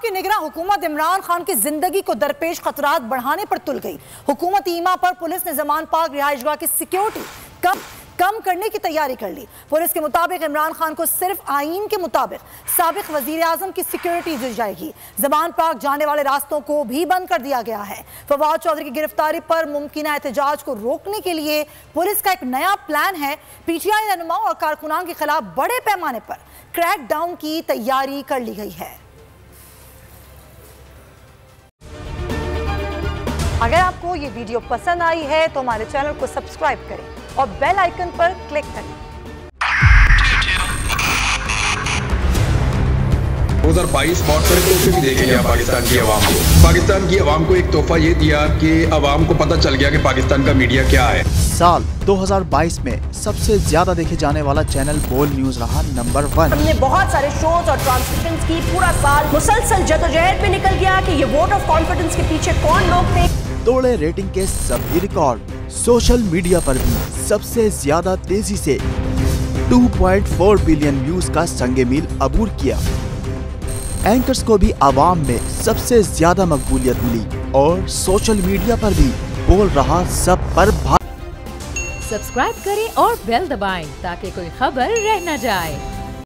की निगरान हुकूमत इमरान खान की जिंदगी को दरपेश खतरात बढ़ाने पर तुल गई। हुकूमत ईमा पर पुलिस ने जमान पाक रिहाइशगाह की सिक्योरिटी कम करने की तैयारी कर ली। पुलिस के मुताबिक इमरान खान को सिर्फ आईन के मुताबिक साबिक वजीर आजम की सिक्योरिटी दी जाएगी। जमान पाक जाने वाले रास्तों को भी बंद कर दिया गया है। फवाद चौधरी की गिरफ्तारी पर मुमकिन एहतजाज को रोकने के लिए पुलिस का एक नया प्लान है। पीटीआई रहनुमा और कारकुनान के खिलाफ बड़े पैमाने पर क्रैकडाउन की तैयारी कर ली गई है। अगर आपको ये वीडियो पसंद आई है तो हमारे चैनल को सब्सक्राइब करें और बेल आइकन पर क्लिक करें। 2022 बहुत सारे तोहफे भी देखे गया पाकिस्तान की आवाम को। पाकिस्तान की आवाम को एक तोहफा ये दिया कि आवाम को पता चल गया कि पाकिस्तान का मीडिया क्या है। साल 2022 में सबसे ज्यादा देखे जाने वाला चैनल बोल न्यूज रहा नंबर 1। हमने बहुत सारे शोज और ट्रांसमिशंस की। पूरा साल मुसलसल जदोजहद में निकल गया कि ये वोट ऑफ कॉन्फिडेंस के पीछे कौन लोग थे। तोड़े रेटिंग के सभी रिकॉर्ड। सोशल मीडिया पर भी सबसे ज्यादा तेजी से 2.4 बिलियन व्यूज का संगे मील अबूर किया। एंकर्स को भी आवाम में सबसे ज्यादा मकबूलियत मिली और सोशल मीडिया पर भी बोल रहा सब पर सब्सक्राइब करें और बेल दबाएं ताकि कोई खबर रह न जाए।